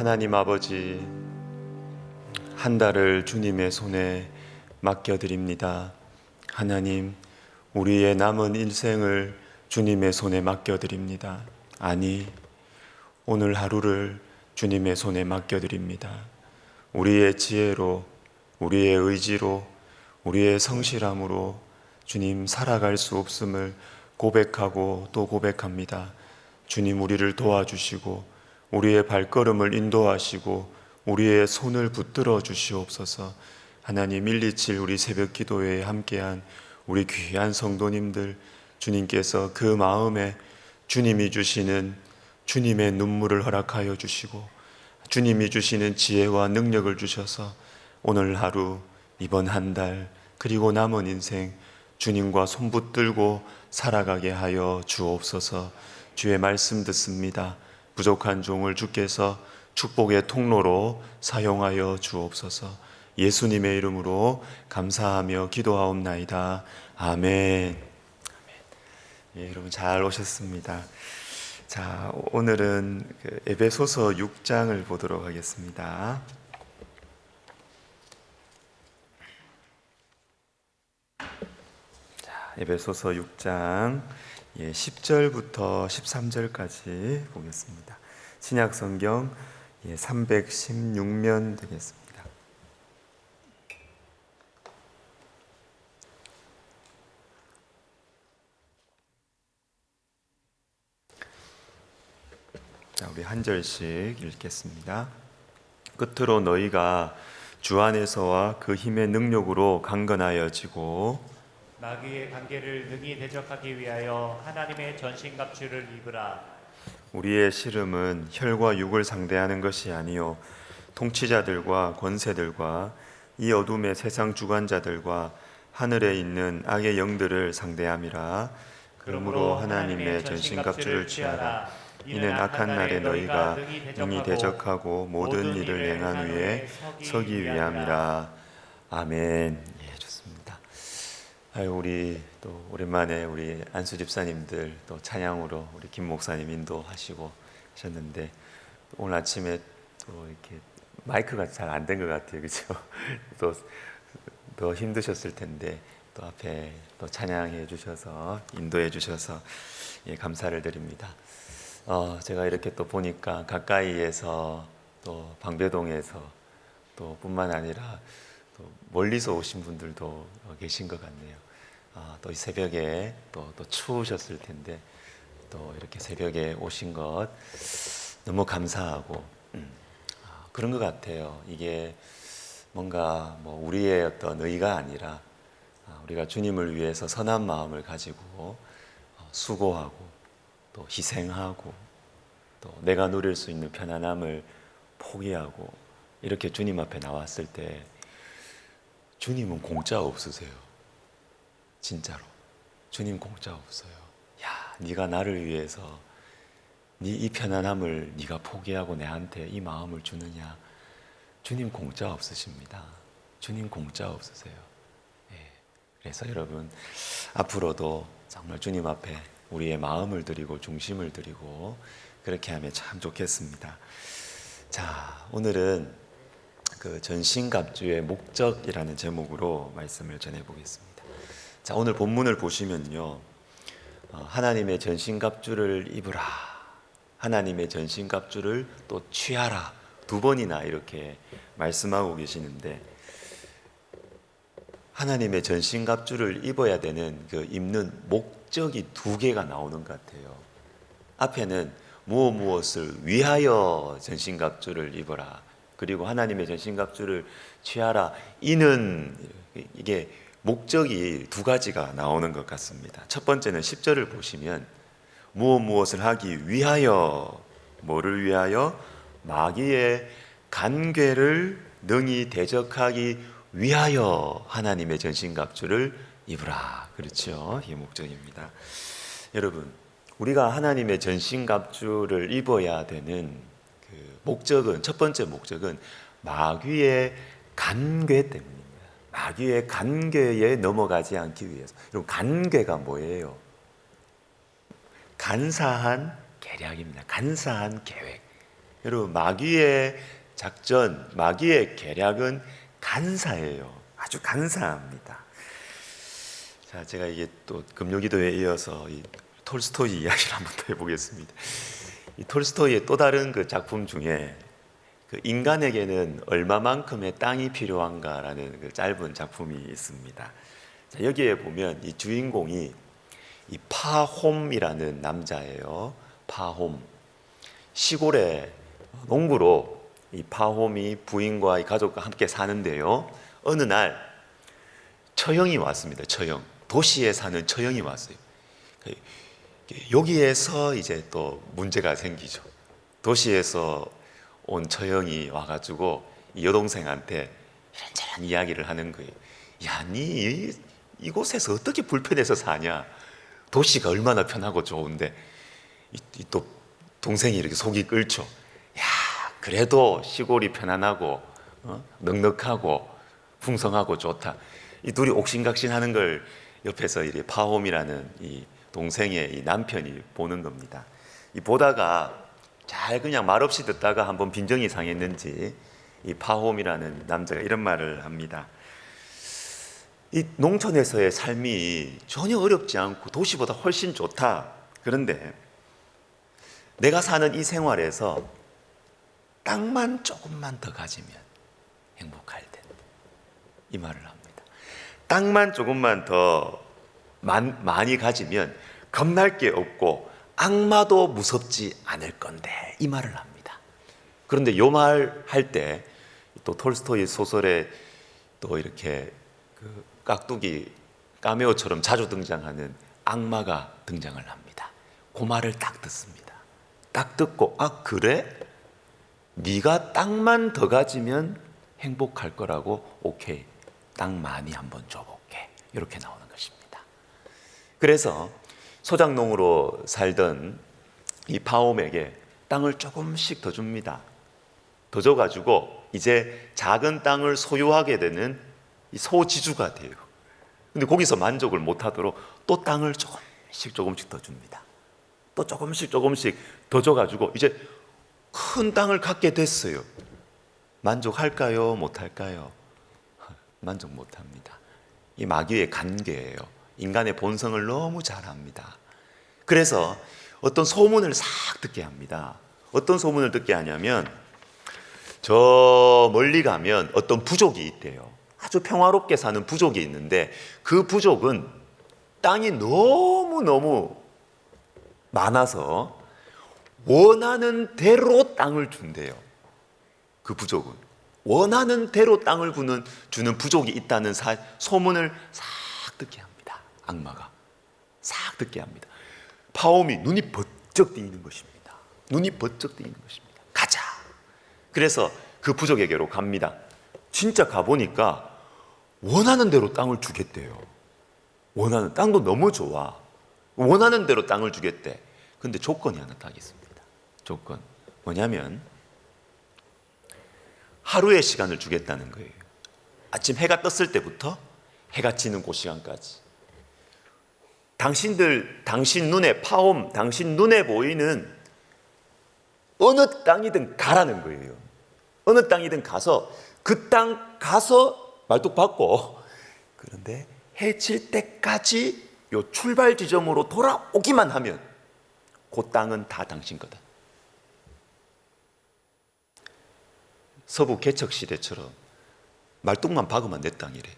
하나님 아버지, 한 달을 주님의 손에 맡겨드립니다. 하나님, 우리의 남은 인생을 주님의 손에 맡겨드립니다. 아니, 오늘 하루를 주님의 손에 맡겨드립니다. 우리의 지혜로, 우리의 의지로, 우리의 성실함으로 주님 살아갈 수 없음을 고백하고 또 고백합니다. 주님, 우리를 도와주시고 우리의 발걸음을 인도하시고 우리의 손을 붙들어 주시옵소서. 하나님, 127 우리 새벽 기도회에 함께한 우리 귀한 성도님들, 주님께서 그 마음에 주님이 주시는 주님의 눈물을 허락하여 주시고 주님이 주시는 지혜와 능력을 주셔서 오늘 하루, 이번 한 달, 그리고 남은 인생 주님과 손붙들고 살아가게 하여 주옵소서. 주의 말씀 듣습니다. 부족한 종을 주께서 축복의 통로로 사용하여 주옵소서. 예수님의 이름으로 감사하며 기도하옵나이다. 아멘. 예, 여러분 잘 오셨습니다. 자, 오늘은 에베소서 6장을 보도록 하겠습니다. 자, 에베소서 6장 10절부터 13절까지 보겠습니다. 신약 성경 316면 되겠습니다. 자, 우리 한 절씩 읽겠습니다. 끝으로 너희가 주 안에서와 그 힘의 능력으로 강건하여지고 마귀의 관계를 능히 대적하기 위하여 하나님의 전신갑주를 입으라. 우리의 씨름은 혈과 육을 상대하는 것이 아니요 통치자들과 권세들과 이 어둠의 세상 주관자들과 하늘에 있는 악의 영들을 상대함이라. 그러므로 하나님의 전신갑주를 취하라. 이는 악한 날에 너희가 능히 대적하고 모든 일을 행한 후에 서기 위함이라. 아멘. 우리 또 오랜만에 우리 안수 집사님들 또 찬양으로 우리 김 목사님 인도하시고 하셨는데 오늘 아침에 또 이렇게 마이크가 잘 안 된 것 같아요, 그렇죠? 또 더 힘드셨을 텐데 또 앞에 또 찬양해 주셔서 인도해 주셔서 감사를 드립니다. 제가 이렇게 또 보니까 가까이에서 또 방배동에서 또 뿐만 아니라 또 멀리서 오신 분들도 계신 것 같네요. 또 이 새벽에 또 추우셨을 텐데 또 이렇게 새벽에 오신 것 너무 감사하고 그런 것 같아요. 이게 뭔가 뭐 우리의 어떤 의가 아니라 우리가 주님을 위해서 선한 마음을 가지고 수고하고 또 희생하고 또 내가 누릴 수 있는 편안함을 포기하고 이렇게 주님 앞에 나왔을 때 주님은 공짜 없으세요. 진짜로 주님 공짜 없어요. 야, 네가 나를 위해서 네 이 편안함을 네가 포기하고 내한테 이 마음을 주느냐. 주님 공짜 없으십니다. 주님 공짜 없으세요. 그래서 여러분 앞으로도 정말 주님 앞에 우리의 마음을 드리고 중심을 드리고 그렇게 하면 참 좋겠습니다. 자, 오늘은 그 전신갑주의 목적이라는 제목으로 말씀을 전해보겠습니다. 자, 오늘 본문을 보시면요, 하나님의 전신갑주를 입으라, 하나님의 전신갑주를 또 취하라 두 번이나 이렇게 말씀하고 계시는데 하나님의 전신갑주를 입어야 되는 그 입는 목적이 두 개가 나오는 것 같아요. 앞에는 무엇을 위하여 전신갑주를 입어라, 그리고 하나님의 전신갑주를 취하라. 이는 이게 목적이 두 가지가 나오는 것 같습니다. 첫 번째는 10절을 보시면 무엇을 하기 위하여, 뭐를 위하여? 마귀의 간궤를 능히 대적하기 위하여 하나님의 전신갑주를 입으라. 그렇죠? 이게 목적입니다. 여러분, 우리가 하나님의 전신갑주를 입어야 되는 그 목적은, 첫 번째 목적은 마귀의 간궤 때문입니다. 마귀의 간궤에 넘어가지 않기 위해서. 여러분, 간궤가 뭐예요? 간사한 계략입니다. 간사한 계획. 여러분, 마귀의 작전, 마귀의 계략은 간사해요. 아주 간사합니다. 자, 제가 이게 또 금요기도에 이어서 이 톨스토이 이야기를 한번 더 해보겠습니다. 이 톨스토이의 또 다른 그 작품 중에 그 인간에게는 얼마만큼의 땅이 필요한가라는 그 짧은 작품이 있습니다. 자, 여기에 보면 이 주인공이 이 파홈이라는 남자예요. 파홈. 시골에 농부로 이 파홈이 부인과 이 가족과 함께 사는데요. 어느 날 처형이 왔습니다. 처형. 도시에 사는 처형이 왔어요. 여기에서 이제 또 문제가 생기죠. 도시에서 온 처형이 와가지고 이 여동생한테 이런저런 이야기를 하는 거예요. 야, 니 이곳에서 어떻게 불편해서 사냐? 도시가 얼마나 편하고 좋은데. 또 동생이 이렇게 속이 끓죠. 야, 그래도 시골이 편안하고 넉넉하고 풍성하고 좋다. 이 둘이 옥신각신하는 걸 옆에서 이 파홈이라는 이 동생의 이 남편이 보는 겁니다. 이 보다가 잘 그냥 말없이 듣다가 한번 빈정이 상했는지 이 파홈이라는 남자가 이런 말을 합니다. 이 농촌에서의 삶이 전혀 어렵지 않고 도시보다 훨씬 좋다. 그런데 내가 사는 이 생활에서 땅만 조금만 더 가지면 행복할 텐데, 이 말을 합니다. 땅만 조금만 더 많이 가지면 겁날 게 없고 악마도 무섭지 않을 건데, 이 말을 합니다. 그런데 이 말 할 때 또 톨스토이 소설에 또 이렇게 그 깍두기 카메오처럼 자주 등장하는 악마가 등장을 합니다. 그 말을 딱 듣습니다. 딱 듣고, 아, 그래? 네가 땅만 더 가지면 행복할 거라고? 오케이, 땅 많이 한번 줘볼게. 이렇게 나오는 것입니다. 그래서 소작농으로 살던 이 파옴에게 땅을 조금씩 더 줍니다. 더 줘가지고 이제 작은 땅을 소유하게 되는 이 소지주가 돼요. 근데 거기서 만족을 못하도록 또 땅을 조금씩 더 줍니다. 또 조금씩 더 줘가지고 이제 큰 땅을 갖게 됐어요. 만족할까요? 못할까요? 만족 못합니다. 이 마귀의 관계예요. 인간의 본성을 너무 잘 압니다. 그래서 어떤 소문을 싹 듣게 합니다. 어떤 소문을 듣게 하냐면, 저 멀리 가면 어떤 부족이 있대요. 아주 평화롭게 사는 부족이 있는데 그 부족은 땅이 너무너무 많아서 원하는 대로 땅을 준대요. 그 부족은 원하는 대로 땅을 주는 부족이 있다는 소문을 싹 듣게 합니다. 악마가 싹 듣게 합니다. 파옴이 눈이 번쩍 뜨이는 것입니다. 눈이 번쩍 뜨이는 것입니다. 가자. 그래서 그 부족에게로 갑니다. 진짜 가보니까 원하는 대로 땅을 주겠대요. 원하는 땅도 너무 좋아. 원하는 대로 땅을 주겠대. 근데 조건이 하나 딱 있습니다. 조건 뭐냐면 하루의 시간을 주겠다는 거예요. 아침 해가 떴을 때부터 해가 지는 그 시간까지 당신 눈에 파옴, 당신 눈에 보이는 어느 땅이든 가라는 거예요. 어느 땅이든 가서 그 땅 가서 말뚝 받고, 그런데 해 질 때까지 요 출발 지점으로 돌아오기만 하면 그 땅은 다 당신 거다. 서부 개척 시대처럼 말뚝만 박으면 내 땅이래.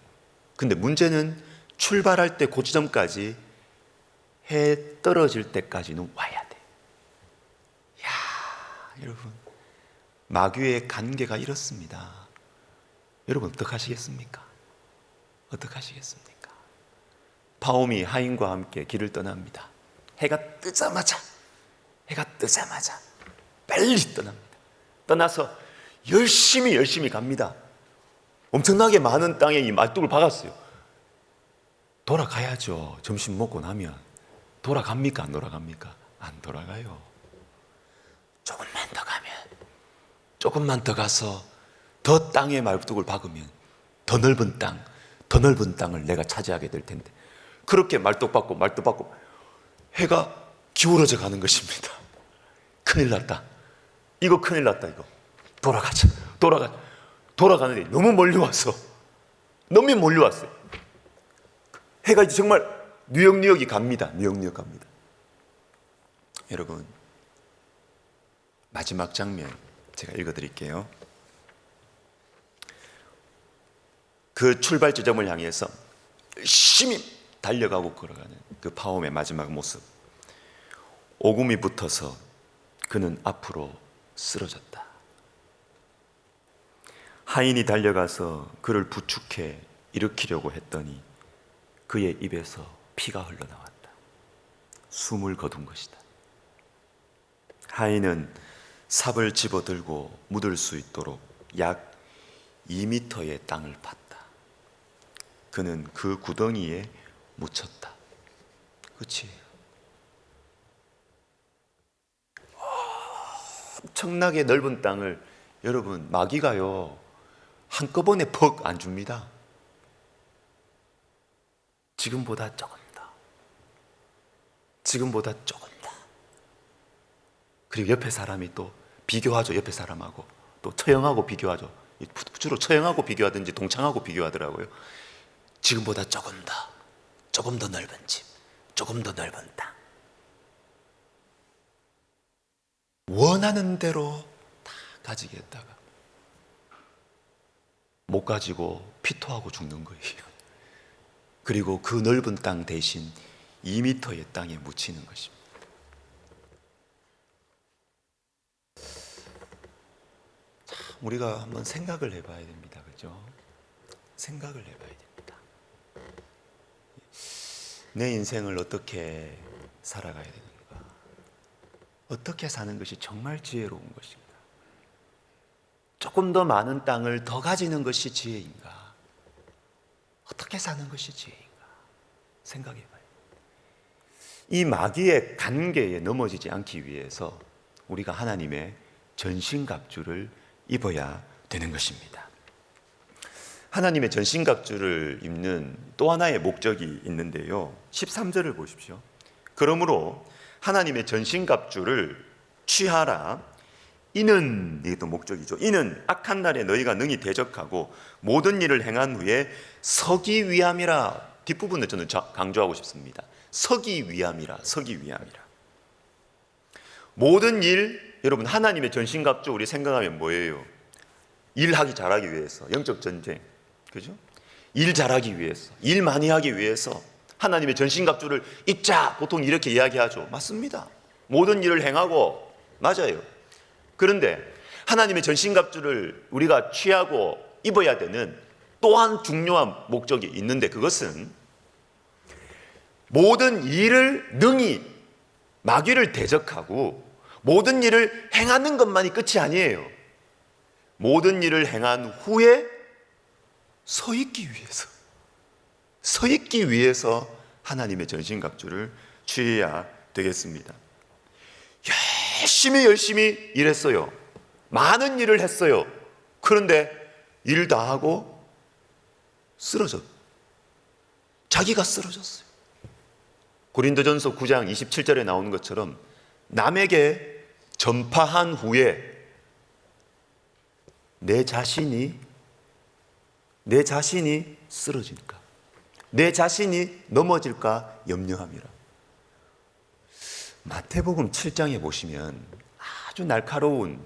근데 문제는 출발할 때 그 지점까지 해 떨어질 때까지는 와야 돼. 야, 여러분, 마귀의 관계가 이렇습니다. 여러분 어떡하시겠습니까? 어떡하시겠습니까? 파옴이 하인과 함께 길을 떠납니다. 해가 뜨자마자 빨리 떠납니다. 떠나서 열심히 갑니다. 엄청나게 많은 땅에 이 말뚝을 박았어요. 돌아가야죠. 점심 먹고 나면. 돌아갑니까? 안 돌아갑니까? 안 돌아가요. 조금만 더 가서 더 땅에 말뚝을 박으면 더 넓은 땅을 내가 차지하게 될 텐데, 그렇게 말뚝 박고 해가 기울어져 가는 것입니다. 큰일 났다. 이거 큰일 났다. 이거 돌아가자. 돌아가는데 너무 멀리 왔어. 너무 멀리 왔어요. 해가 이제 정말 뉴욕이 갑니다. 뉴욕 갑니다. 여러분, 마지막 장면 제가 읽어드릴게요. 그 출발 지점을 향해서 열심히 달려가고 걸어가는 그 파움의 마지막 모습. 오금이 붙어서 그는 앞으로 쓰러졌다. 하인이 달려가서 그를 부축해 일으키려고 했더니 그의 입에서 피가 흘러나왔다. 숨을 거둔 것이다. 하인은 삽을 집어들고 묻을 수 있도록 약 2미터의 땅을 팠다. 그는 그 구덩이에 묻혔다. 그치? 엄청나게 넓은 땅을 여러분, 마귀가요 한꺼번에 퍽 안 줍니다. 지금보다 조금 더, 지금보다 조금 더. 그리고 옆에 사람이 또 비교하죠. 옆에 사람하고 또 처형하고 비교하죠. 주로 처형하고 비교하든지 동창하고 비교하더라고요. 지금보다 조금 더 넓은 집, 조금 더 넓은 땅. 원하는 대로 다 가지겠다가 못 가지고 피토하고 죽는 거예요. 그리고 그 넓은 땅 대신 2미터의 땅에 묻히는 것입니다. 참 우리가 한번 생각을 해봐야 됩니다. 그죠? 생각을 해봐야 됩니다. 내 인생을 어떻게 살아가야 되는가? 어떻게 사는 것이 정말 지혜로운 것인가? 조금 더 많은 땅을 더 가지는 것이 지혜인가? 어떻게 사는 것이 지혜인가? 생각해봐요. 이 마귀의 관계에 넘어지지 않기 위해서 우리가 하나님의 전신갑주를 입어야 되는 것입니다. 하나님의 전신갑주를 입는 또 하나의 목적이 있는데요. 13절을 보십시오. 그러므로 하나님의 전신갑주를 취하라. 이는, 이게 또 목적이죠. 이는 악한 날에 너희가 능히 대적하고 모든 일을 행한 후에 서기 위함이라. 뒷부분을 저는 강조하고 싶습니다. 서기 위함이라. 서기 위함이라. 모든 일, 여러분 하나님의 전신갑주 우리 생각하면 뭐예요? 일하기 잘하기 위해서, 영적 전쟁, 그죠? 일 잘하기 위해서, 일 많이 하기 위해서 하나님의 전신갑주를 입자. 보통 이렇게 이야기하죠. 맞습니다. 모든 일을 행하고, 맞아요. 그런데 하나님의 전신갑주를 우리가 취하고 입어야 되는 또한 중요한 목적이 있는데, 그것은 모든 일을 능히 마귀를 대적하고 모든 일을 행하는 것만이 끝이 아니에요. 모든 일을 행한 후에 서 있기 위해서 하나님의 전신갑주를 취해야 되겠습니다. 열심히 일했어요. 많은 일을 했어요. 그런데 일 다 하고 자기가 쓰러졌어요. 고린도전서 9장 27절에 나오는 것처럼 남에게 전파한 후에 내 자신이 쓰러질까, 내 자신이 넘어질까 염려함이라. 마태복음 7장에 보시면 아주 날카로운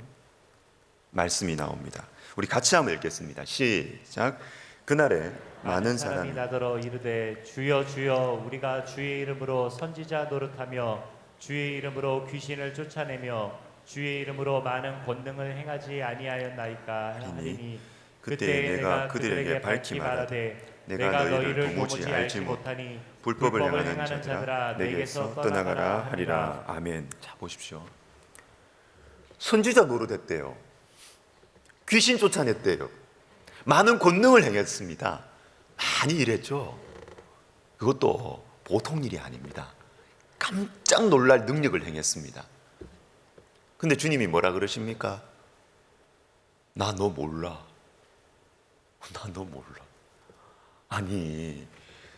말씀이 나옵니다. 우리 같이 한번 읽겠습니다. 시작. 그날에 많은 사람이 나더러 이르되 주여 주여 우리가 주의 이름으로 선지자 노릇하며 주의 이름으로 귀신을 쫓아내며 주의 이름으로 많은 권능을 행하지 아니하였나이까 하리니 그때 내가 그들에게 밝히 말하되 내가 너희를 도무지 알지 못하니 불법을 행하는 자들아 내게서 떠나가라 하리라. 아멘. 자 보십시오. 선지자 노릇했대요. 귀신 쫓아냈대요. 많은 권능을 행했습니다. 많이 일했죠. 그것도 보통 일이 아닙니다. 깜짝 놀랄 능력을 행했습니다. 근데 주님이 뭐라 그러십니까? 나 너 몰라. 아니,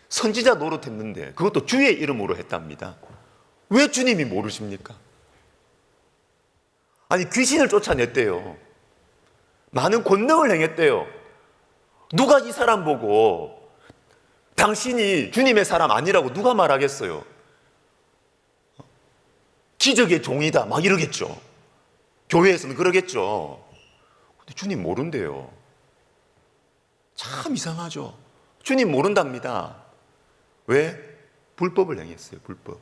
선지자 노릇했는데 그것도 주의 이름으로 했답니다. 왜 주님이 모르십니까? 아니 귀신을 쫓아냈대요. 많은 권능을 행했대요. 누가 이 사람 보고 당신이 주님의 사람 아니라고 누가 말하겠어요? 기적의 종이다 막 이러겠죠. 교회에서는 그러겠죠. 근데 주님 모른대요. 참 이상하죠. 주님 모른답니다. 왜? 불법을 행했어요. 불법.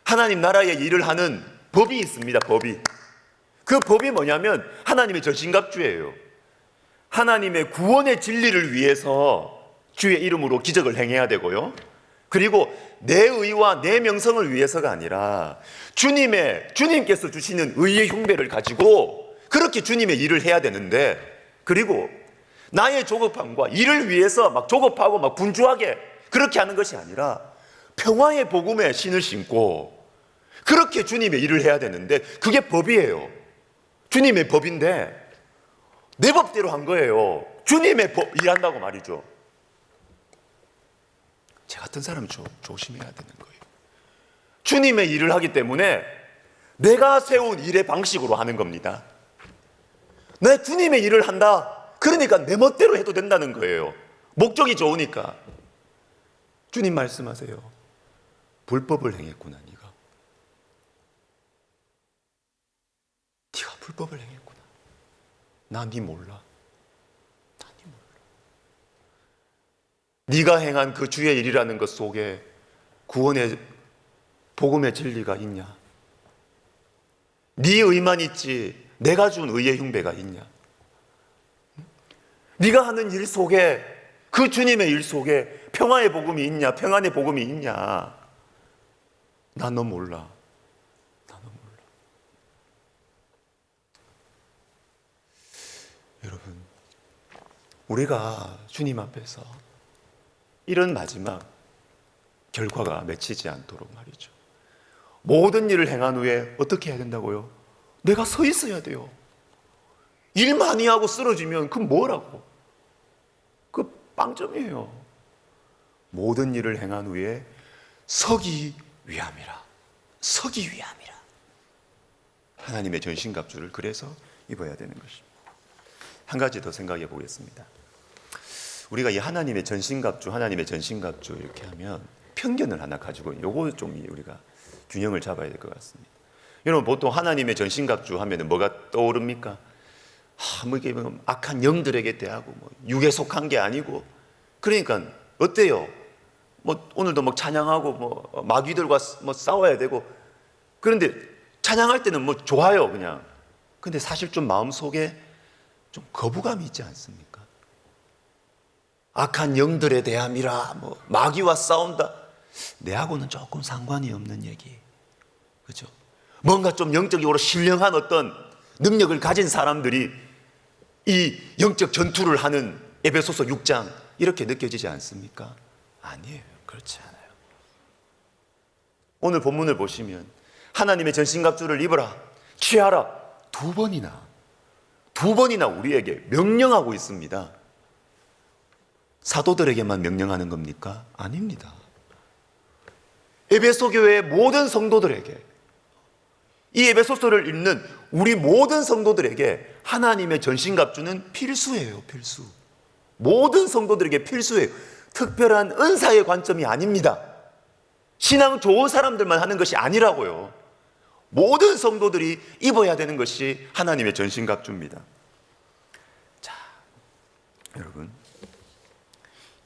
하나님 나라의 일을 하는 법이 있습니다. 법이. 그 법이 뭐냐면 하나님의 전신갑주예요. 하나님의 구원의 진리를 위해서 주의 이름으로 기적을 행해야 되고요. 그리고 내 의와 내 명성을 위해서가 아니라 주님께서 주시는 의의 흉배를 가지고 그렇게 주님의 일을 해야 되는데, 그리고 나의 조급함과 일을 위해서 막 조급하고 막 분주하게 그렇게 하는 것이 아니라 평화의 복음에 신을 신고 그렇게 주님의 일을 해야 되는데, 그게 법이에요. 주님의 법인데 내 법대로 한 거예요. 주님의 법 일한다고 말이죠. 제 같은 사람은 조심해야 되는 거예요. 주님의 일을 하기 때문에 내가 세운 일의 방식으로 하는 겁니다. 내 주님의 일을 한다. 그러니까 내 멋대로 해도 된다는 거예요. 목적이 좋으니까. 주님 말씀하세요. 불법을 행했구나 네가. 네가 불법을 행했구나. 나 네 몰라. 네가 행한 그 주의 일이라는 것 속에 구원의 복음의 진리가 있냐? 네 의만 있지 내가 준 의의 흉배가 있냐? 네가 하는 일 속에, 그 주님의 일 속에 평화의 복음이 있냐? 평안의 복음이 있냐? 난 너 몰라. 여러분, 우리가 주님 앞에서 이런 마지막 결과가 맺히지 않도록 말이죠. 모든 일을 행한 후에 어떻게 해야 된다고요? 내가 서 있어야 돼요. 일 많이 하고 쓰러지면 그 뭐라고? 그 빵점이에요. 모든 일을 행한 후에 서기 위함이라. 서기 위함이라. 하나님의 전신갑주를 그래서 입어야 되는 것입니다. 한 가지 더 생각해 보겠습니다. 우리가 이 하나님의 전신갑주 이렇게 하면 편견을 하나 가지고 요거 좀 우리가 균형을 잡아야 될 것 같습니다. 여러분 보통 하나님의 전신갑주 하면 뭐가 떠오릅니까? 뭐 이게 악한 영들에게 대하고 뭐 육에 속한 게 아니고, 그러니까 어때요? 뭐 오늘도 뭐 찬양하고 뭐 마귀들과 뭐 싸워야 되고, 그런데 찬양할 때는 뭐 좋아요 그냥. 근데 사실 좀 마음속에 좀 거부감이 있지 않습니까? 악한 영들에 대함이라 뭐 마귀와 싸운다. 내하고는 조금 상관이 없는 얘기. 그죠? 뭔가 좀 영적으로 신령한 어떤 능력을 가진 사람들이 이 영적 전투를 하는 에베소서 6장 이렇게 느껴지지 않습니까? 아니에요. 그렇지 않아요. 오늘 본문을 보시면 하나님의 전신갑주를 입어라, 취하라 두 번이나 우리에게 명령하고 있습니다. 사도들에게만 명령하는 겁니까? 아닙니다. 에베소 교회의 모든 성도들에게, 이 에베소서를 읽는 우리 모든 성도들에게 하나님의 전신갑주는 필수예요. 필수. 모든 성도들에게 필수예요. 특별한 은사의 관점이 아닙니다. 신앙 좋은 사람들만 하는 것이 아니라고요. 모든 성도들이 입어야 되는 것이 하나님의 전신갑주입니다. 자, 여러분,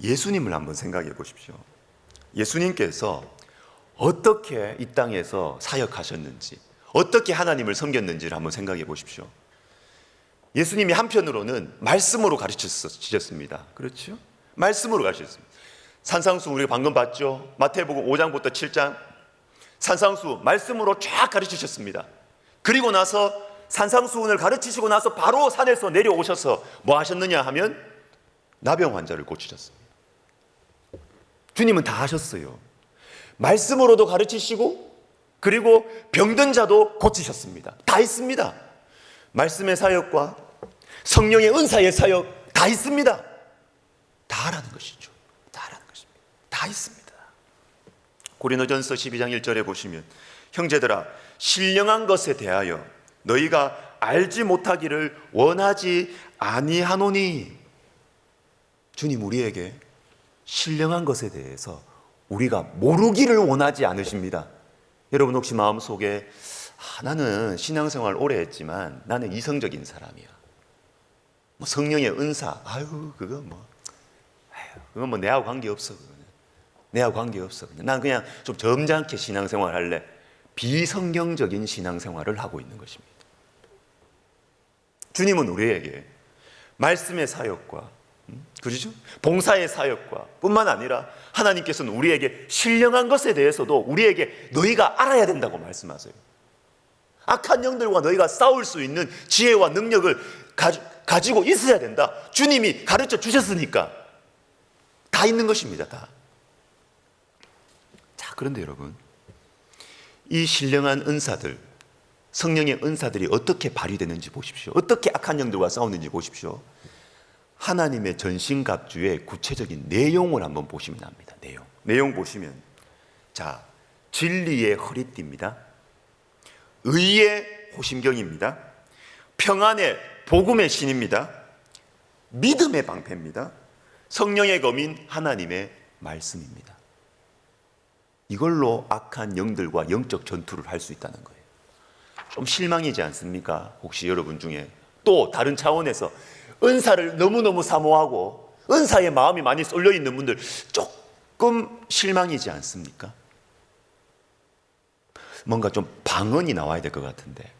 예수님을 한번 생각해 보십시오. 예수님께서 어떻게 이 땅에서 사역하셨는지, 어떻게 하나님을 섬겼는지를 한번 생각해 보십시오. 예수님이 한편으로는 말씀으로 가르치셨습니다. 그렇죠? 말씀으로 가르치셨습니다. 산상수 우리가 방금 봤죠? 마태복음 5장부터 7장 산상수 말씀으로 쫙 가르치셨습니다. 그리고 나서 산상수훈을 가르치시고 나서 바로 산에서 내려오셔서 뭐 하셨느냐 하면 나병 환자를 고치셨습니다. 주님은 다 하셨어요. 말씀으로도 가르치시고 그리고 병든 자도 고치셨습니다. 다 있습니다. 말씀의 사역과 성령의 은사의 사역 다 있습니다. 다 하라는 것이죠. 다 하라는 것입니다. 다 있습니다. 고린도전서 12장 1절에 보시면 형제들아 신령한 것에 대하여 너희가 알지 못하기를 원하지 아니하노니. 주님 우리에게 신령한 것에 대해서 우리가 모르기를 원하지 않으십니다. 여러분 혹시 마음속에 나는 신앙생활 오래 했지만 나는 이성적인 사람이야. 뭐 성령의 은사, 그건 뭐 내하고 관계없어. 내하고 관계없어. 난 그냥 좀 점잖게 신앙생활 할래. 비성경적인 신앙생활을 하고 있는 것입니다. 주님은 우리에게 말씀의 사역과 그렇죠? 봉사의 사역과 뿐만 아니라 하나님께서는 우리에게 신령한 것에 대해서도 우리에게 너희가 알아야 된다고 말씀하세요. 악한 영들과 너희가 싸울 수 있는 지혜와 능력을 가지고 있어야 된다. 주님이 가르쳐 주셨으니까 다 있는 것입니다. 다. 자, 그런데 여러분, 이 신령한 은사들, 성령의 은사들이 어떻게 발휘되는지 보십시오. 어떻게 악한 영들과 싸우는지 보십시오. 하나님의 전신갑주의 구체적인 내용을 한번 보시면 압니다. 내용 보시면, 자, 진리의 허리띠입니다. 의의 호심경입니다. 평안의 복음의 신입니다. 믿음의 방패입니다. 성령의 검인 하나님의 말씀입니다. 이걸로 악한 영들과 영적 전투를 할 수 있다는 거예요. 좀 실망이지 않습니까? 혹시 여러분 중에 또 다른 차원에서 은사를 너무너무 사모하고 은사에 마음이 많이 쏠려 있는 분들 조금 실망이지 않습니까? 뭔가 좀 방언이 나와야 될 것 같은데,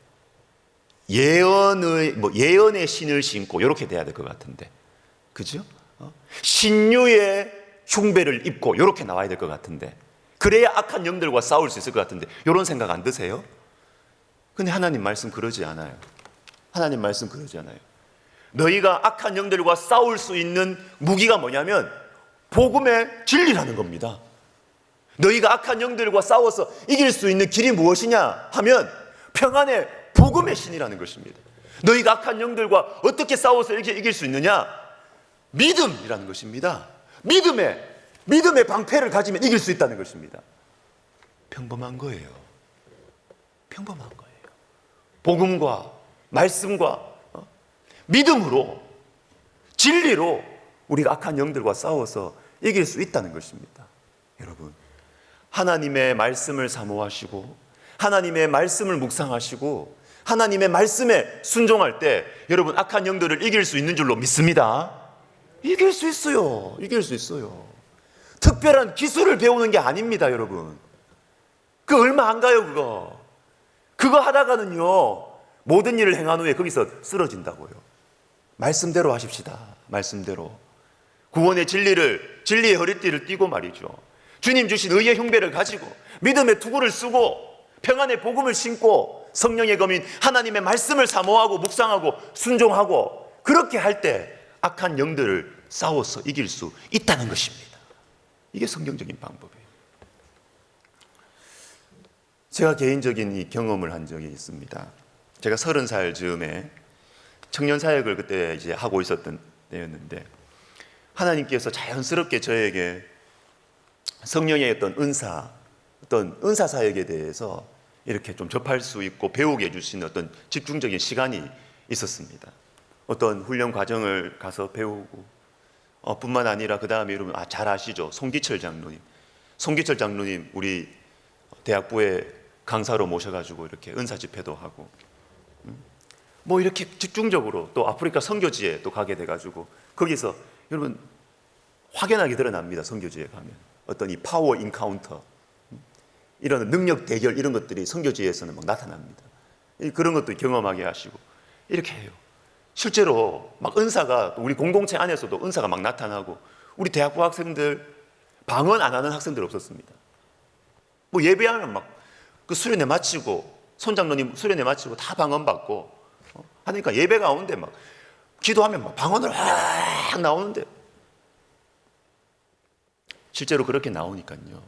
예언의 신을 신고 이렇게 돼야 될 것 같은데, 그죠? 신유의 흉배를 입고 이렇게 나와야 될 것 같은데, 그래야 악한 영들과 싸울 수 있을 것 같은데, 이런 생각 안 드세요? 근데 하나님 말씀 그러지 않아요. 하나님 말씀 그러지 않아요. 너희가 악한 영들과 싸울 수 있는 무기가 뭐냐면 복음의 진리라는 겁니다. 너희가 악한 영들과 싸워서 이길 수 있는 길이 무엇이냐 하면 평안의 복음의 신이라는 것입니다. 너희가 악한 영들과 어떻게 싸워서 이길 수 있느냐? 믿음이라는 것입니다. 믿음의 방패를 가지면 이길 수 있다는 것입니다. 평범한 거예요. 평범한 거예요. 복음과 말씀과 믿음으로, 진리로 우리가 악한 영들과 싸워서 이길 수 있다는 것입니다. 여러분, 하나님의 말씀을 사모하시고 하나님의 말씀을 묵상하시고 하나님의 말씀에 순종할 때 여러분 악한 영들을 이길 수 있는 줄로 믿습니다. 이길 수 있어요. 이길 수 있어요. 특별한 기술을 배우는 게 아닙니다, 여러분. 그 얼마 안 가요, 그거 하다가는요 모든 일을 행한 후에 거기서 쓰러진다고요. 말씀대로 하십시다. 말씀대로 구원의 진리의 허리띠를 띠고 말이죠, 주님 주신 의의 흉배를 가지고 믿음의 투구를 쓰고 평안의 복음을 신고 성령의 검인 하나님의 말씀을 사모하고 묵상하고 순종하고, 그렇게 할 때 악한 영들을 싸워서 이길 수 있다는 것입니다. 이게 성경적인 방법이에요. 제가 개인적인 이 경험을 한 적이 있습니다. 제가 30살 즈음에 청년 사역을 그때 이제 하고 있었던 때였는데, 하나님께서 자연스럽게 저에게 성령의 어떤 은사 사역에 대해서 이렇게 좀 접할 수 있고 배우게 해주시는 어떤 집중적인 시간이 있었습니다. 어떤 훈련 과정을 가서 배우고 뿐만 아니라 그 다음에 여러분 잘 아시죠? 송기철 장로님 우리 대학부에 강사로 모셔가지고 이렇게 은사 집회도 하고 뭐 이렇게 집중적으로 또 아프리카 선교지에 또 가게 돼가지고 거기서 여러분 확연하게 드러납니다. 선교지에 가면 어떤 이 파워 인카운터, 이런 능력 대결, 이런 것들이 선교지에서는 막 나타납니다. 그런 것도 경험하게 하시고 이렇게 해요. 실제로 막 은사가 우리 공동체 안에서도 은사가 막 나타나고, 우리 대학부 학생들 방언 안 하는 학생들 없었습니다. 뭐 예배하면 막 그 수련회 마치고 손장로님 수련회 마치고 다 방언 받고 하니까 예배 가운데 막 기도하면 막 방언을 확 나오는데, 실제로 그렇게 나오니까요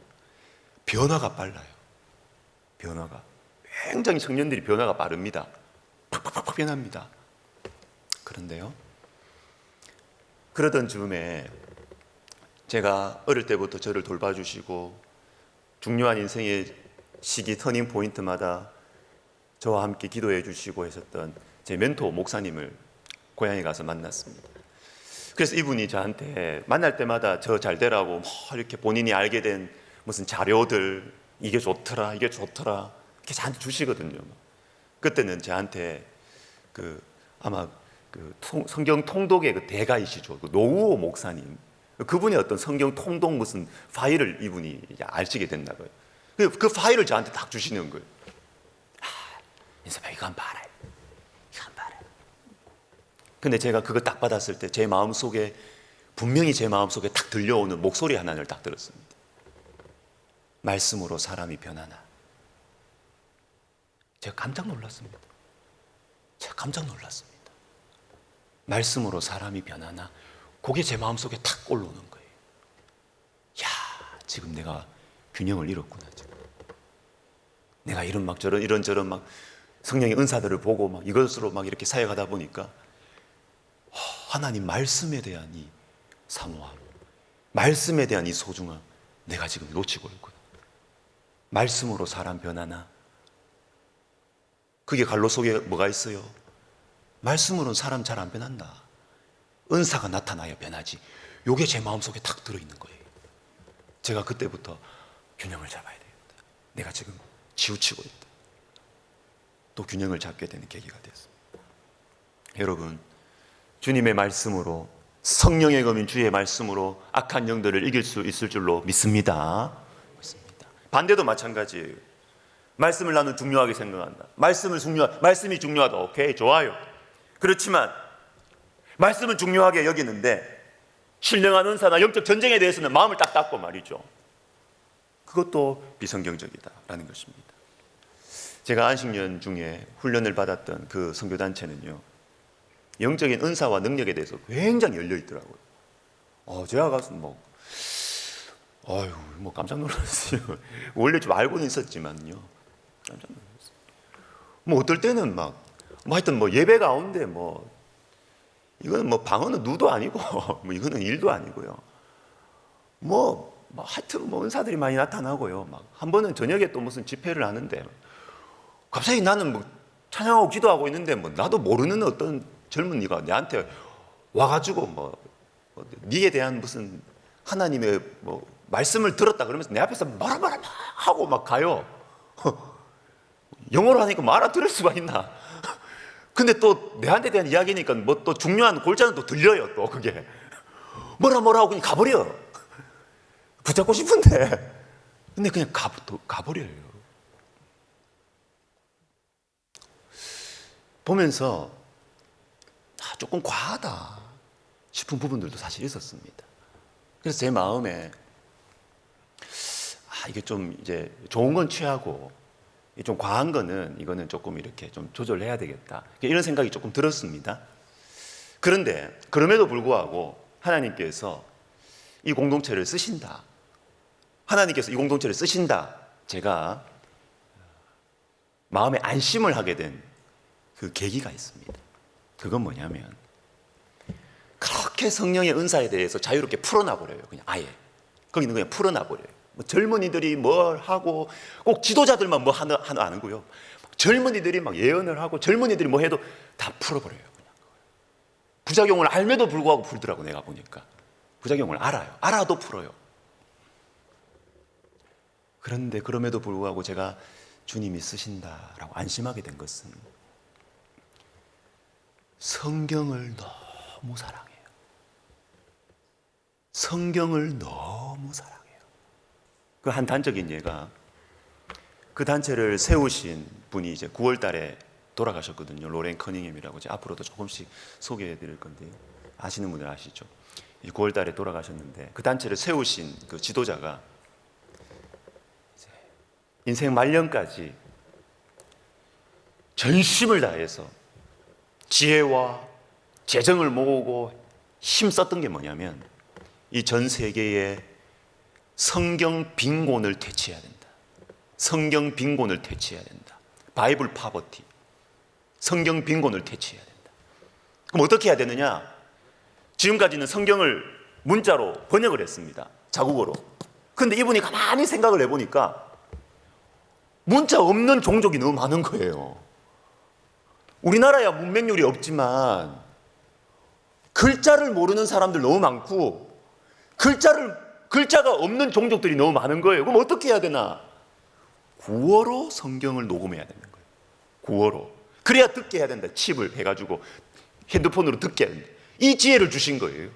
변화가 빨라요. 변화가 굉장히 청년들이 변화가 빠릅니다. 팍팍팍 변합니다. 그런데요, 그러던 즈음에 제가 어릴 때부터 저를 돌봐주시고 중요한 인생의 시기 터닝 포인트마다 저와 함께 기도해 주시고 하셨던 제 멘토 목사님을 고향에 가서 만났습니다. 그래서 이분이 저한테 만날 때마다 저 잘 되라고 뭐 이렇게 본인이 알게 된 무슨 자료들, 이게 좋더라 이렇게 저한테 주시거든요. 그때는 저한테 아마 성경 통독의 그 대가이시죠, 그 노우호 목사님, 그분의 어떤 성경 통독 무슨 파일을 이분이 이제 아시게 됐나 봐요. 그 파일을 저한테 딱 주시는 거예요. 인섭아, 이거 한번 봐라. 이거 한번 봐라. 근데 제가 그거 딱 받았을 때 제 마음속에 분명히 제 마음속에 딱 들려오는 목소리 하나를 딱 들었습니다. 말씀으로 사람이 변하나. 제가 깜짝 놀랐습니다. 말씀으로 사람이 변하나. 그게 제 마음속에 탁 올라오는 거예요. 야, 지금 내가 균형을 잃었구나. 지금. 내가 이런저런 막 성령의 은사들을 보고 막 이것으로 막 이렇게 사역하다 보니까 하나님 말씀에 대한 이 사모함, 말씀에 대한 이 소중함, 내가 지금 놓치고 있구나. 말씀으로 사람 변하나. 그게 갈로 속에 뭐가 있어요? 말씀으로는 사람 잘 안 변한다. 은사가 나타나야 변하지. 요게 제 마음속에 탁 들어있는 거예요. 제가 그때부터 균형을 잡아야 되겠다. 내가 지금 치우치고 있다. 또 균형을 잡게 되는 계기가 되었습니다. 여러분, 주님의 말씀으로, 성령의 검인 주의 말씀으로 악한 영들을 이길 수 있을 줄로 믿습니다. 반대도 마찬가지예요. 말씀을 나는 중요하게 생각한다. 말씀이 중요하다. 오케이, 좋아요. 그렇지만 말씀은 중요하게 여기는데 신령한 은사나 영적 전쟁에 대해서는 마음을 딱 닫고 말이죠. 그것도 비성경적이다라는 것입니다. 제가 안식년 중에 훈련을 받았던 그 선교단체는요, 영적인 은사와 능력에 대해서 굉장히 열려 있더라고요. 제가 가서 깜짝 놀랐어요. 원래 좀 알고는 있었지만요, 깜짝 놀랐어요. 어떨 때는 하여튼 예배 가운데 이거는 방언은 누도 아니고 이거는 일도 아니고요. 하여튼 은사들이 많이 나타나고요. 한 번은 저녁에 또 무슨 집회를 하는데 갑자기 나는 찬양하고 기도하고 있는데 나도 모르는 어떤 젊은이가 내한테 와가지고 니에 대한 무슨 하나님의 말씀을 들었다 그러면서 내 앞에서 뭐라 하고 가요. 영어로 하니까 알아들을 수가 있나? 근데 또 내한테 대한 이야기니까 또 중요한 골자는 또 들려요. 또 그게 뭐라 하고 그냥 가버려. 붙잡고 싶은데 근데 그냥 가버려요. 보면서 조금 과하다 싶은 부분들도 사실 있었습니다. 그래서 제 마음에 이게 좀 이제 좋은 건 취하고 좀 과한 거는 이거는 조금 이렇게 좀 조절해야 되겠다, 이런 생각이 조금 들었습니다. 그런데 그럼에도 불구하고 하나님께서 이 공동체를 쓰신다. 제가 마음에 안심을 하게 된 그 계기가 있습니다. 그건 뭐냐면 그렇게 성령의 은사에 대해서 자유롭게 풀어놔버려요. 그냥 아예 거기는 그냥 풀어놔버려요. 젊은이들이 뭘 하고 꼭 지도자들만 하나 아는고요. 젊은이들이 예언을 하고 젊은이들이 해도 다 풀어버려요. 그냥 부작용을 알면도 불구하고 풀더라고. 내가 보니까 부작용을 알아도 풀어요. 그런데 그럼에도 불구하고 제가 주님이 쓰신다라고 안심하게 된 것은 성경을 너무 사랑해요. 그 한 단적인 예가, 그 단체를 세우신 분이 이제 9월 달에 돌아가셨거든요. 로렌 커닝햄이라고. 제가 앞으로도 조금씩 소개해 드릴 건데 아시는 분들 아시죠? 9월 달에 돌아가셨는데 그 단체를 세우신 그 지도자가 인생 말년까지 전심을 다해서 지혜와 재정을 모으고 힘썼던 게 뭐냐면 이 전 세계에 성경 빈곤을 퇴치해야 된다. 바이블 파버티. 성경 빈곤을 퇴치해야 된다. 그럼 어떻게 해야 되느냐? 지금까지는 성경을 문자로 번역을 했습니다. 자국어로. 근데 이분이 가만히 생각을 해보니까 문자 없는 종족이 너무 많은 거예요. 우리나라야 문맹률이 없지만 글자를 모르는 사람들 너무 많고 글자가 없는 종족들이 너무 많은 거예요. 그럼 어떻게 해야 되나? 구어로 성경을 녹음해야 되는 거예요. 구어로. 그래야 듣게 해야 된다. 칩을 해가지고 핸드폰으로 듣게 해야 된다. 이 지혜를 주신 거예요.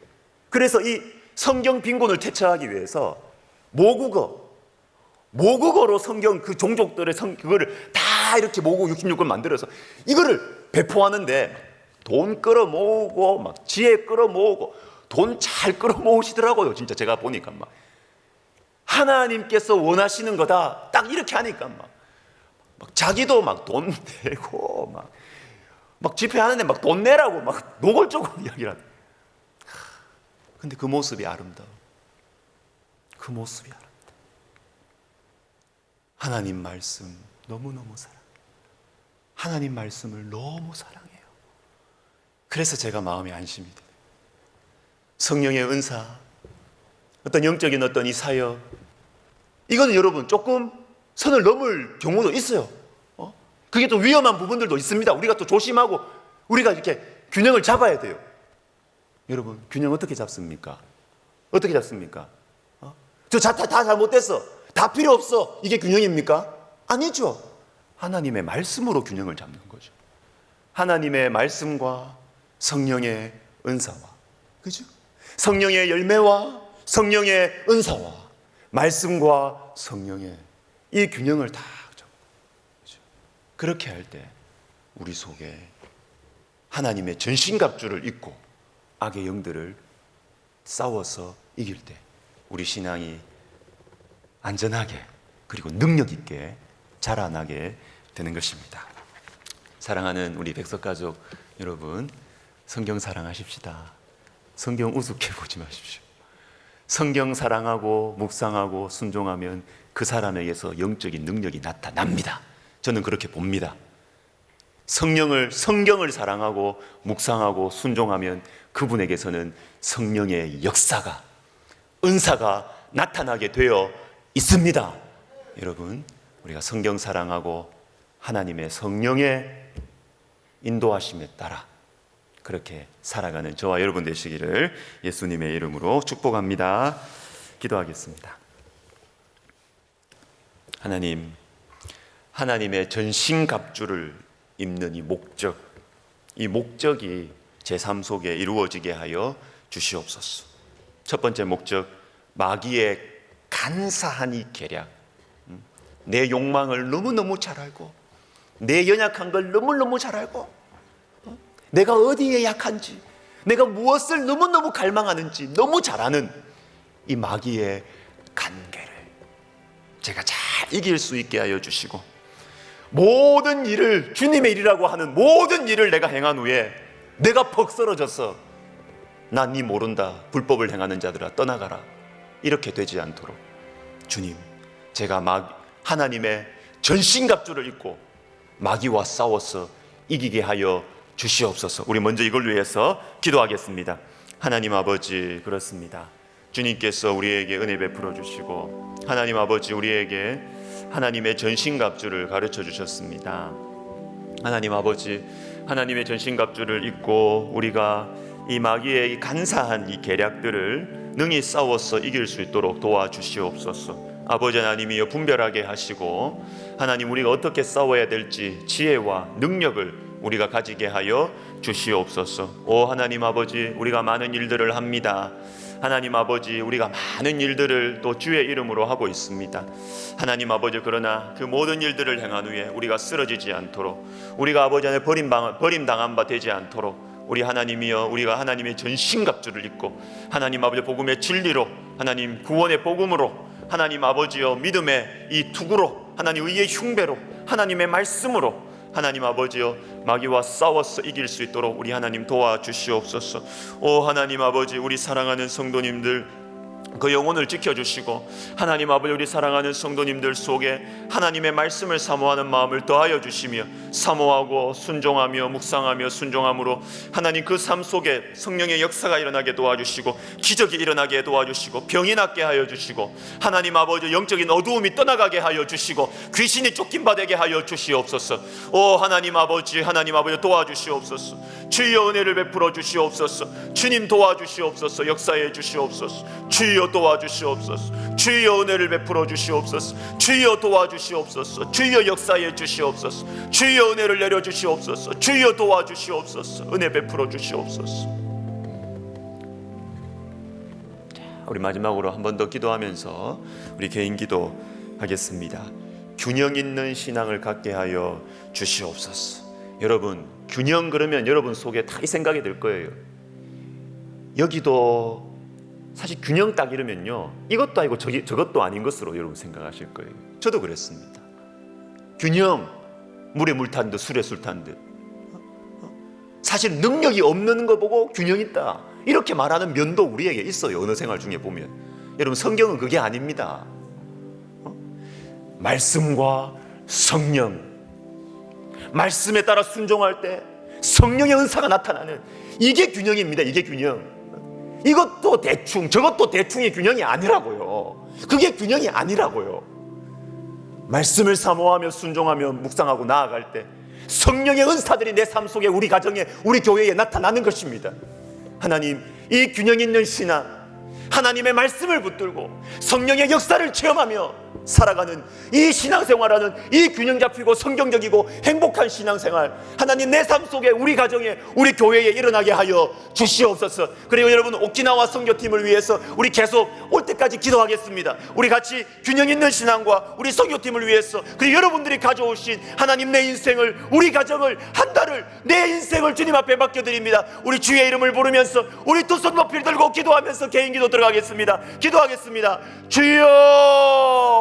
그래서 이 성경 빈곤을 퇴치하기 위해서 모국어로 성경 그 종족들의 그거를 다 이렇게 모국 66권 만들어서 이거를 배포하는데 돈 끌어모으고 막 지혜 끌어모으고 돈 잘 끌어모으시더라고요. 진짜 제가 보니까 막 하나님께서 원하시는 거다 딱 이렇게 하니까 막 자기도 막 돈 내고 막 집회하는데 막 돈 내라고 막 노골적으로 이야기를 하는. 근데 그 모습이 아름다워. 그 모습이 아름다워. 하나님 말씀 너무너무 사랑해요. 하나님 말씀을 너무 사랑해요. 그래서 제가 마음이 안심이 돼요. 성령의 은사, 어떤 영적인 어떤 이 사역, 이거는 여러분 조금 선을 넘을 경우도 있어요. 그게 또 위험한 부분들도 있습니다. 우리가 또 조심하고 우리가 이렇게 균형을 잡아야 돼요. 여러분, 균형 어떻게 잡습니까? 어떻게 잡습니까? 다 잘못됐어. 다 필요 없어. 이게 균형입니까? 아니죠. 하나님의 말씀으로 균형을 잡는 거죠. 하나님의 말씀과 성령의 은사와, 그죠? 성령의 열매와 성령의 은사와 말씀과 성령의 이 균형을 다 잡고, 그죠? 그렇게 할 때 우리 속에 하나님의 전신갑주를 입고 악의 영들을 싸워서 이길 때 우리 신앙이 안전하게 그리고 능력 있게 자라나게 되는 것입니다. 사랑하는 우리 백석가족 여러분, 성경 사랑하십시다. 성경 우습게 보지 마십시오. 성경 사랑하고 묵상하고 순종하면 그 사람에게서 영적인 능력이 나타납니다. 저는 그렇게 봅니다. 성경을 사랑하고 묵상하고 순종하면 그분에게서는 성령의 역사가, 은사가 나타나게 되어 있습니다. 여러분, 우리가 성경 사랑하고 하나님의 성령의 인도하심에 따라 그렇게 살아가는 저와 여러분 되시기를 예수님의 이름으로 축복합니다. 기도하겠습니다. 하나님, 하나님의 전신갑주를 입는 이 목적이 제 삶 속에 이루어지게 하여 주시옵소서. 첫 번째 목적, 마귀의 간사한 이 계략, 내 욕망을 너무너무 잘 알고 내 연약한 걸 너무너무 잘 알고 내가 어디에 약한지 내가 무엇을 너무너무 갈망하는지 너무 잘 아는 이 마귀의 간계를 제가 잘 이길 수 있게 하여 주시고, 모든 일을 주님의 일이라고 하는 모든 일을 내가 행한 후에 내가 퍽 쓰러져서 난 네 모른다, 불법을 행하는 자들아 떠나가라, 이렇게 되지 않도록 주님, 제가 하나님의 전신갑주를 입고 마귀와 싸워서 이기게 하여 주시옵소서. 우리 먼저 이걸 위해서 기도하겠습니다. 하나님 아버지, 그렇습니다. 주님께서 우리에게 은혜 베풀어 주시고 하나님 아버지, 우리에게 하나님의 전신갑주를 가르쳐 주셨습니다. 하나님 아버지, 하나님의 전신갑주를 입고 우리가 이 마귀의 이 간사한 이 계략들을 능히 싸워서 이길 수 있도록 도와주시옵소서. 아버지 하나님이여, 분별하게 하시고 하나님, 우리가 어떻게 싸워야 될지 지혜와 능력을 우리가 가지게 하여 주시옵소서. 오 하나님 아버지, 우리가 많은 일들을 합니다. 하나님 아버지, 우리가 많은 일들을 또 주의 이름으로 하고 있습니다. 하나님 아버지, 그러나 그 모든 일들을 행한 후에 우리가 쓰러지지 않도록, 우리가 아버지 안에 버림당한 바 되지 않도록 우리 하나님이여, 우리가 하나님의 전신갑주를 입고 하나님 아버지 복음의 진리로, 하나님 구원의 복음으로, 하나님 아버지여 믿음의 이 투구로, 하나님 의의 흉배로, 하나님의 말씀으로 하나님 아버지여 마귀와 싸워서 이길 수 있도록 우리 하나님 도와주시옵소서. 오 하나님 아버지, 우리 사랑하는 성도님들 그 영혼을 지켜주시고 하나님 아버지 우리 사랑하는 성도님들 속에 하나님의 말씀을 사모하는 마음을 더하여 주시며 사모하고 순종하며 묵상하며 순종함으로 하나님 그 삶 속에 성령의 역사가 일어나게 도와주시고 기적이 일어나게 도와주시고 병이 낫게 하여 주시고 하나님 아버지 영적인 어두움이 떠나가게 하여 주시고 귀신이 쫓김받게 하여 주시옵소서. 오 하나님 아버지 도와주시옵소서. 주여 은혜를 베풀어 주시옵소서. 주님 도와주시옵소서. 역사해 주시옵소서. 주여 도와주시옵소서. 주여 은혜를 베풀어 주시옵소서. 주여 도와주시옵소서. 주여 역사해 주시옵소서. 주여 은혜를 내려 주시옵소서. 주여 도와주시옵소서. 은혜 베풀어 주시옵소서. 우리 마지막으로 한 번 더 기도하면서 우리 개인 기도 하겠습니다. 균형 있는 신앙을 갖게 하여 주시옵소서. 여러분 균형 그러면 여러분 속에 다 이 생각이 들 거예요. 여기도 사실 균형 딱 이러면요 이것도 아니고 저것도 아닌 것으로 여러분 생각하실 거예요. 저도 그랬습니다. 균형, 물에 물 탄 듯 술에 술 탄 듯. 사실 능력이 없는 거 보고 균형 있다 이렇게 말하는 면도 우리에게 있어요. 언어 생활 중에 보면 여러분 성경은 그게 아닙니다. 말씀과 성령, 말씀에 따라 순종할 때 성령의 은사가 나타나는 이게 균형입니다. 이게 균형. 이것도 대충 저것도 대충의 균형이 아니라고요. 그게 균형이 아니라고요. 말씀을 사모하며 순종하며 묵상하고 나아갈 때 성령의 은사들이 내 삶 속에 우리 가정에 우리 교회에 나타나는 것입니다. 하나님 이 균형 있는 신앙 하나님의 말씀을 붙들고 성령의 역사를 체험하며 살아가는 이 신앙생활하는 이 균형 잡히고 성경적이고 행복한 신앙생활 하나님 내 삶 속에 우리 가정에 우리 교회에 일어나게 하여 주시옵소서. 그리고 여러분 오키나와 선교팀을 위해서 우리 계속 올 때까지 기도하겠습니다. 우리 같이 균형 있는 신앙과 우리 선교팀을 위해서 그리고 여러분들이 가져오신 하나님 내 인생을 우리 가정을 한 달을 내 인생을 주님 앞에 맡겨드립니다. 우리 주의 이름을 부르면서 우리 두 손 높이 들고 기도하면서 개인 기도 들어가겠습니다. 기도하겠습니다. 주여